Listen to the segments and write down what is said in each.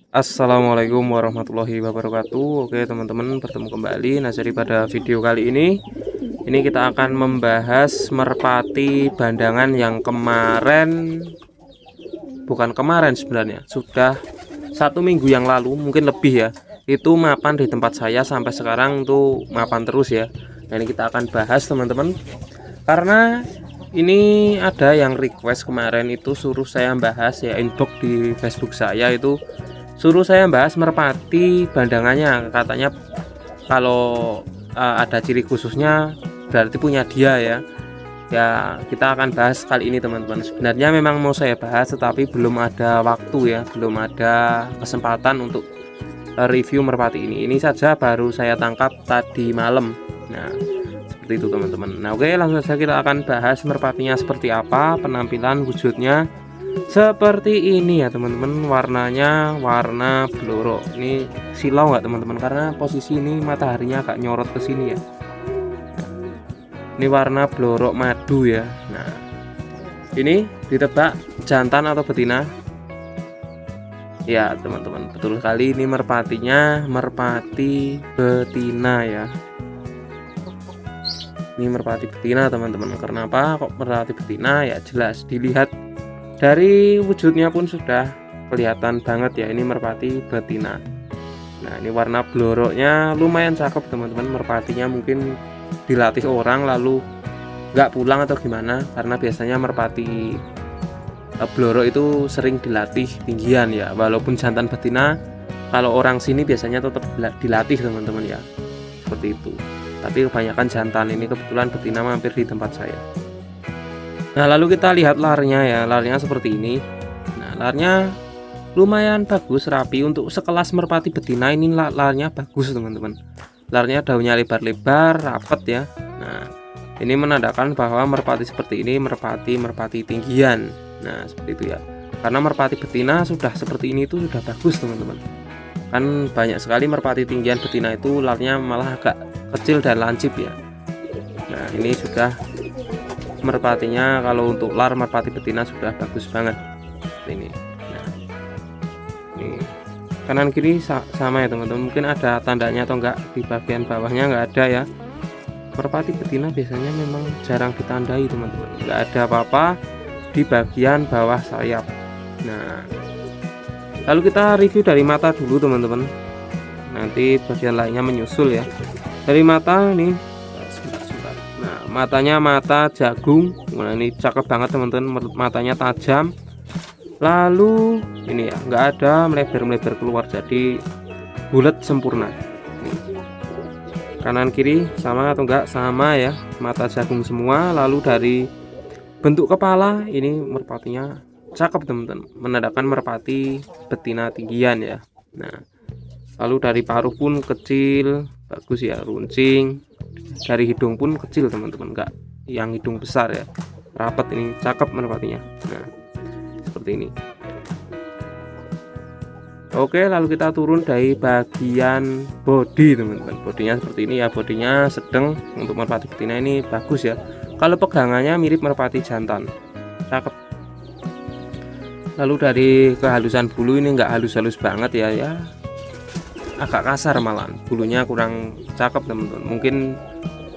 Assalamualaikum warahmatullahi wabarakatuh. Oke teman-teman, bertemu kembali. Nah, jadi pada video kali ini kita akan membahas merpati bandangan yang bukan kemarin sebenarnya, sudah 1 minggu yang lalu, mungkin lebih ya. Itu mapan di tempat saya sampai sekarang tuh mapan terus ya. Nah, ini kita akan bahas teman-teman, karena ini ada yang request kemarin itu suruh saya bahas ya, inbox di Facebook saya itu suruh saya bahas merpati bandangannya. Katanya kalau ada ciri khususnya berarti punya dia ya. Ya, kita akan bahas kali ini teman-teman. Sebenarnya memang mau saya bahas, tetapi belum ada waktu ya, belum ada kesempatan untuk review merpati ini. Ini saja baru saya tangkap tadi malam. Nah, seperti itu teman-teman. Nah, oke, langsung saja kita akan bahas merpatinya seperti apa, penampilan wujudnya seperti ini ya teman-teman. Warnanya warna bloro. Ini silau nggak teman-teman, karena posisi ini mataharinya agak nyorot ke sini ya. Ini warna blorok madu ya. Nah, ini ditebak jantan atau betina? Ya teman-teman, betul sekali, ini merpatinya merpati betina ya. Ini merpati betina teman-teman. Kenapa kok merpati betina? Ya jelas dilihat dari wujudnya pun sudah kelihatan banget ya, ini merpati betina. Nah, ini warna bloroknya lumayan cakep teman-teman. Merpatinya mungkin dilatih orang lalu nggak pulang atau gimana, karena biasanya merpati blorok itu sering dilatih tinggian ya. Walaupun jantan betina, kalau orang sini biasanya tetap dilatih teman-teman ya, seperti itu. Tapi kebanyakan jantan, ini kebetulan betina mampir di tempat saya. Nah, lalu kita lihat larnya ya. Larnya seperti ini. Nah, larnya lumayan bagus, rapi. Untuk sekelas merpati betina ini larnya bagus teman-teman. Larnya daunnya lebar-lebar, rapet ya. Nah, ini menandakan bahwa merpati seperti ini merpati tinggian. Nah, seperti itu ya. Karena merpati betina sudah seperti ini itu sudah bagus teman-teman. Kan banyak sekali merpati tinggian betina itu larnya malah agak kecil dan lancip ya. Nah, ini sudah merpatinya, kalau untuk lar merpati betina sudah bagus banget ini. Nah, ini kanan kiri sama ya teman-teman. Mungkin ada tandanya atau enggak, di bagian bawahnya enggak ada ya. Merpati betina biasanya memang jarang ditandai teman-teman. Enggak ada apa-apa di bagian bawah sayap. Nah, lalu kita review dari mata dulu teman-teman, nanti bagian lainnya menyusul ya. Dari mata nih, nah matanya mata jagung. Nah, ini cakep banget teman-teman, matanya tajam. Lalu ini ya, nggak ada melebar-melebar keluar, jadi bulat sempurna. Kanan kiri sama atau enggak? Sama ya, mata jagung semua. Lalu dari bentuk kepala, ini merpatinya cakep teman-teman, menandakan merpati betina tinggian ya. Nah, lalu dari paruh pun kecil, bagus ya, runcing. Dari hidung pun kecil teman-teman, enggak yang hidung besar ya, rapet, ini cakep merpatinya. Nah, seperti ini. Oke, lalu kita turun dari bagian body teman-teman. Bodinya seperti ini ya, bodinya sedang. Untuk merpati betina ini bagus ya. Kalau pegangannya mirip merpati jantan, cakep. Lalu dari kehalusan bulu, ini enggak halus-halus banget ya, agak kasar malahan. Bulunya kurang cakep teman-teman, mungkin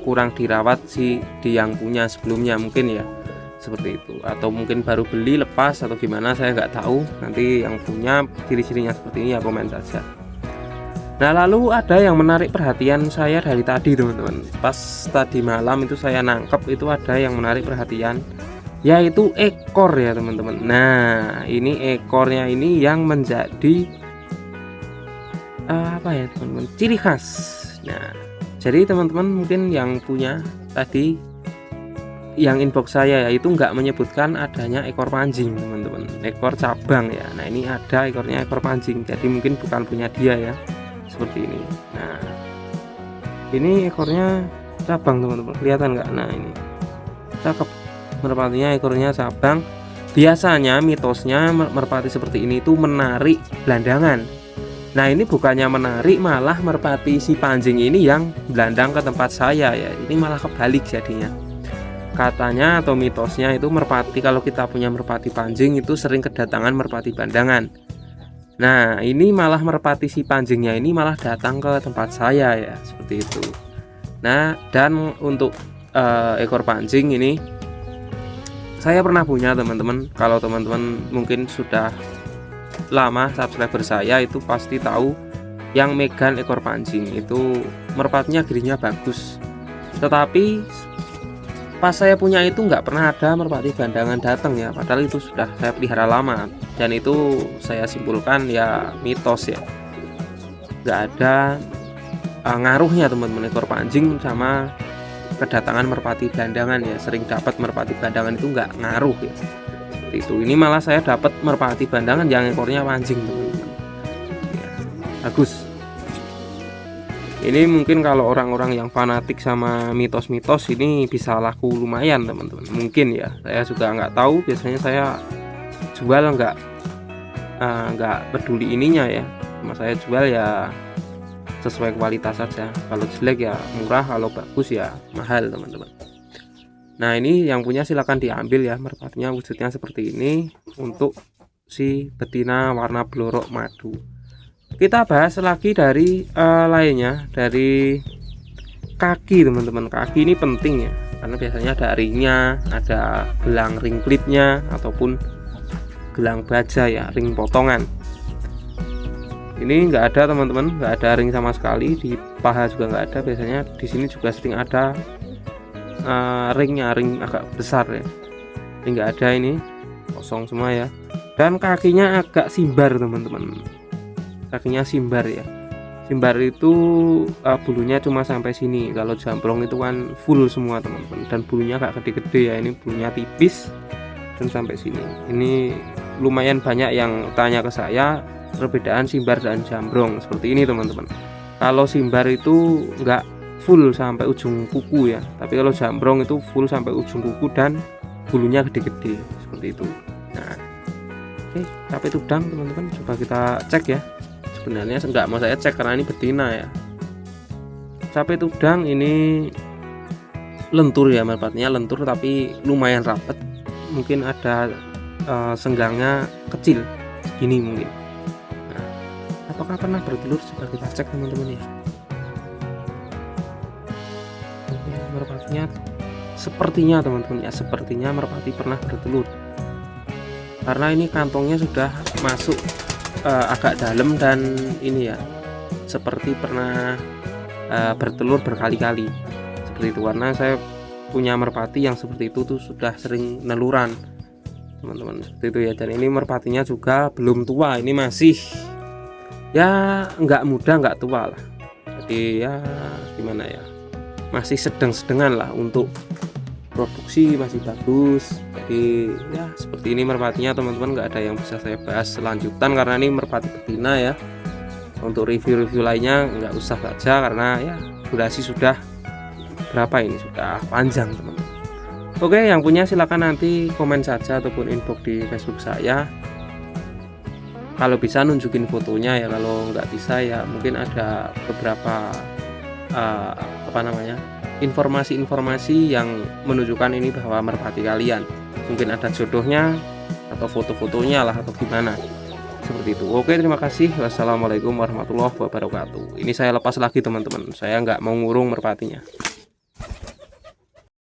kurang dirawat sih di yang punya sebelumnya mungkin ya, seperti itu. Atau mungkin baru beli lepas atau gimana, saya nggak tahu. Nanti yang punya ciri-cirinya seperti ini ya komen saja. Nah, lalu ada yang menarik perhatian saya dari tadi teman-teman. Pas tadi malam itu saya nangkep, itu ada yang menarik perhatian, yaitu ekor ya teman-teman. Nah, ini ekornya ini yang menjadi apa ya teman-teman, ciri khas. Nah, jadi teman-teman mungkin yang punya tadi yang inbox saya ya, itu nggak menyebutkan adanya ekor pancing teman-teman, ekor cabang ya. Nah, ini ada ekornya ekor pancing, jadi mungkin bukan punya dia ya, seperti ini. Nah, ini ekornya cabang teman-teman, kelihatan nggak? Nah, ini cakep merpatinya, ekornya cabang. Biasanya mitosnya merpati seperti ini itu menarik gelandangan. Nah, ini bukannya menarik, malah merpati si pancing ini yang gelandang ke tempat saya ya. Ini malah kebalik jadinya. Katanya atau mitosnya itu merpati, kalau kita punya merpati pancing itu sering kedatangan merpati bandangan. Nah, ini malah merpati si pancingnya ini malah datang ke tempat saya ya, seperti itu. Nah, dan untuk ekor pancing ini saya pernah punya teman-teman. Kalau teman-teman mungkin sudah lama subscriber saya itu pasti tahu yang megan ekor pancing itu merpatinya gerinya bagus. Tetapi pas saya punya itu nggak pernah ada merpati bandangan datang ya, padahal itu sudah saya pelihara lama, dan itu saya simpulkan ya mitos ya, nggak ada ngaruhnya teman-teman ekor pancing sama kedatangan merpati bandangan ya. Sering dapat merpati bandangan itu nggak ngaruh ya, seperti itu. Ini malah saya dapat merpati bandangan yang ekornya pancing teman-teman ya, bagus. Ini mungkin kalau orang-orang yang fanatik sama mitos-mitos ini bisa laku lumayan teman-teman, mungkin ya, saya juga nggak tahu. Biasanya saya jual nggak peduli ininya ya, cuma saya jual ya sesuai kualitas saja. Kalau jelek ya murah, kalau bagus ya mahal teman-teman. Nah, ini yang punya silakan diambil ya, merpatinya wujudnya seperti ini untuk si betina warna blorok madu. Kita bahas lagi dari lainnya, dari kaki teman-teman. Kaki ini penting ya, karena biasanya ada ringnya, ada gelang ring klipnya ataupun gelang baja ya, ring potongan. Ini nggak ada teman-teman, nggak ada ring sama sekali, di paha juga nggak ada. Biasanya di sini juga sering ada ringnya, ring agak besar ya. Ini nggak ada, ini kosong semua ya. Dan kakinya agak simbar teman-teman, kakinya simbar ya. Simbar itu bulunya cuma sampai sini. Kalau jambrong itu kan full semua teman-teman, dan bulunya agak gede-gede ya. Ini bulunya tipis dan sampai sini. Ini lumayan banyak yang tanya ke saya perbedaan simbar dan jambrong seperti ini teman-teman. Kalau simbar itu enggak full sampai ujung kuku ya, tapi kalau jambrong itu full sampai ujung kuku dan bulunya gede-gede seperti itu. Nah, oke, capek tudang teman-teman, coba kita cek ya. Sebenarnya enggak mau saya cek karena ini betina ya. Capek tudang ini lentur ya, merpatinya lentur tapi lumayan rapet. Mungkin ada senggangnya kecil segini mungkin. Nah, apakah pernah bertelur? Coba kita cek teman-teman ya. Oke, merpatinya sepertinya teman-teman ya, sepertinya merpati pernah bertelur, karena ini kantongnya sudah masuk agak dalam, dan ini ya seperti pernah bertelur berkali-kali seperti itu. Karena saya punya merpati yang seperti itu tuh sudah sering neluran teman-teman, seperti itu ya. Dan ini merpatinya juga belum tua, ini masih ya nggak muda nggak tua lah, jadi ya gimana ya, masih sedang-sedengan lah untuk produksi, masih bagus. Jadi ya seperti ini merpatinya teman-teman, nggak ada yang bisa saya bahas selanjutan karena ini merpati betina ya. Untuk review-review lainnya nggak usah saja, karena ya durasi sudah berapa ini, sudah panjang teman-teman. Oke, yang punya silakan nanti komen saja ataupun inbox di Facebook saya. Kalau bisa nunjukin fotonya ya, kalau nggak bisa ya mungkin ada beberapa informasi-informasi yang menunjukkan ini bahwa merpati kalian, mungkin ada jodohnya atau foto-fotonya lah atau gimana seperti itu. Oke, terima kasih. Wassalamualaikum warahmatullahi wabarakatuh. Ini saya lepas lagi teman-teman, saya nggak mau ngurung merpatinya.